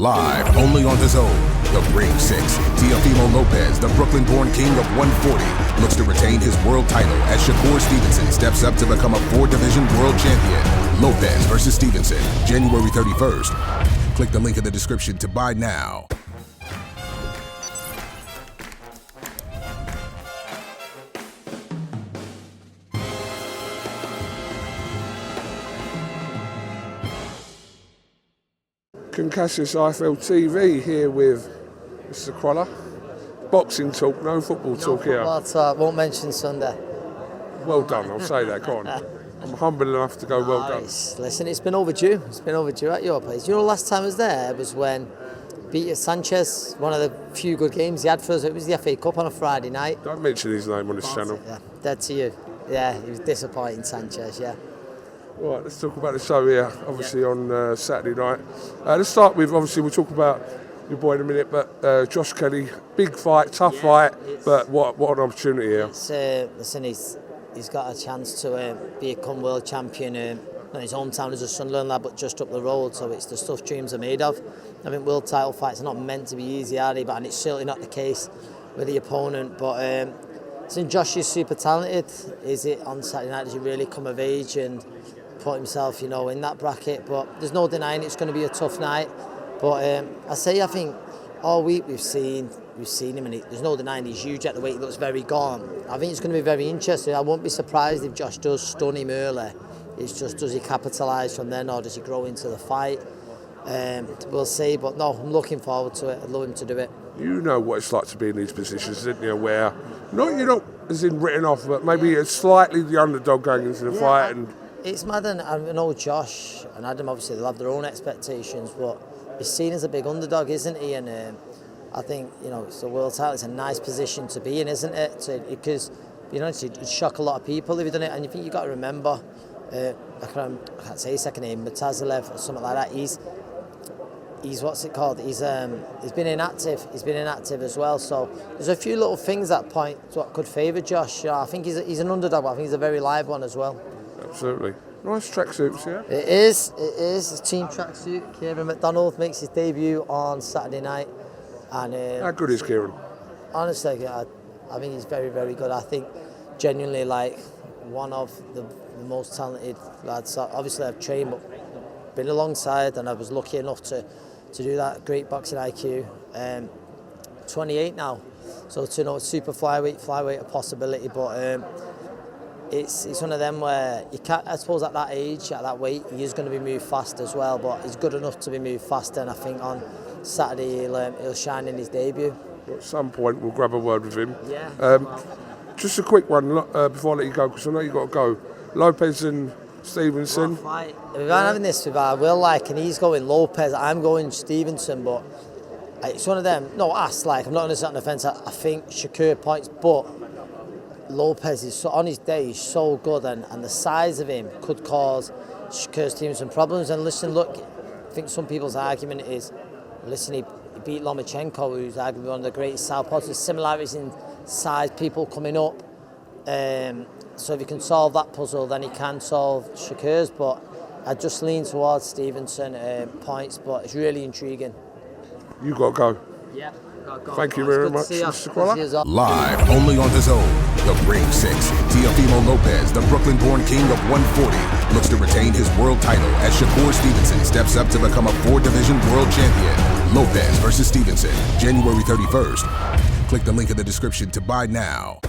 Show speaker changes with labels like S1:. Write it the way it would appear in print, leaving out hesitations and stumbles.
S1: Live only on the Zone. The Ring 6. Teofimo Lopez, the Brooklyn-born king of 140, looks to retain his world title as SHAKUR Stevenson steps up to become a 4-division world champion. Lopez versus Stevenson, January 31st. Click the link in the description to buy now.
S2: Cassius IFLTV here with Mr. CROLLA. Boxing talk, no football talk here.
S3: No football talk, won't mention Sunday.
S2: Well done, I'll say that, go on. I'm humble enough to go well done.
S3: Listen, it's been overdue. It's been overdue at your place. You know, the last time I was there was when beat Sanchez, one of the few good games he had for us. It was the FA Cup on a Friday night.
S2: Don't mention his name on this channel.
S3: Yeah, dead to you. Yeah, he was disappointing, Sanchez, yeah.
S2: Right, let's talk about the show here, obviously on Saturday night. Let's start with, obviously, we'll talk about your boy in a minute, but Josh Kelly, big fight, tough fight, but what an opportunity here.
S3: Listen, he's got a chance to become world champion in his hometown as a Sunderland lad, but just up the road, so it's the stuff dreams are made of. I mean, world title fights are not meant to be easy, are they? And it's certainly not the case with the opponent, but since Josh is super talented, is it on Saturday night, does he really come of age and put himself, in that bracket? But there's no denying it's going to be a tough night. But I think all week we've seen him, and there's no denying he's huge at the weight. He looks very gone. I think it's going to be very interesting. I won't be surprised if Josh does stun him early. It's just, does he capitalise from then, or does he grow into the fight? We'll see. But no, I'm looking forward to it. I'd love him to do it. You
S2: know what it's like to be in these positions, didn't you? Where you're not as in written off, but maybe it's slightly the underdog going into the fight.
S3: It's mad, and I know Josh and Adam, obviously they'll have their own expectations, but he's seen as a big underdog, isn't he? And I think, it's a world title, it's a nice position to be in, isn't it? Because, it'd shock a lot of people if you've done it. And you think you've got to remember, I can't say his second name, MURTAZALIEV or something like that. He's what's it called? He's been inactive. He's been inactive as well. So there's a few little things that point to what could favour Josh. I think he's an underdog, but I think he's a very live one as well.
S2: Absolutely. Nice tracksuits, yeah?
S3: It is. It's a team tracksuit. Kieran McDonald makes his debut on Saturday night. And
S2: how good is Kieran?
S3: Honestly, I think he's very, very good. I think genuinely one of the most talented lads. Obviously I've trained, but been alongside, and I was lucky enough to do that. Great boxing IQ. 28 now. So super flyweight a possibility, but it's one of them where you can't, I suppose at that age, at that weight, he is going to be moved fast as well, but he's good enough to be moved fast, and I think on Saturday he'll shine in his debut.
S2: At some point we'll grab a word with him.
S3: Yeah.
S2: Just a quick one before I let you go, because I know you've got to go. Lopez and Stevenson.
S3: If I'm having this with I will and he's going Lopez, I'm going Stevenson, but it's one of them, I'm not going to sit on the fence. I think SHAKUR points, but Lopez is on his day, he's so good, and the size of him could cause SHAKUR's team some problems. And listen, look, I think some people's argument is, listen, he beat Lomachenko, who's arguably one of the greatest southpaws. There's similarities in size, people coming up. So if he can solve that puzzle, then he can solve SHAKUR's. But I just lean towards Stevenson points, but it's really intriguing.
S2: You got to go.
S3: Yeah.
S2: Thank you very much, Mr. CROLLA.
S1: Live only on the Zone. The Ring 6. Teofimo Lopez, the Brooklyn-born king of 140, looks to retain his world title as SHAKUR Stevenson steps up to become a 4-division world champion. Lopez versus Stevenson, January 31st. Click the link in the description to buy now.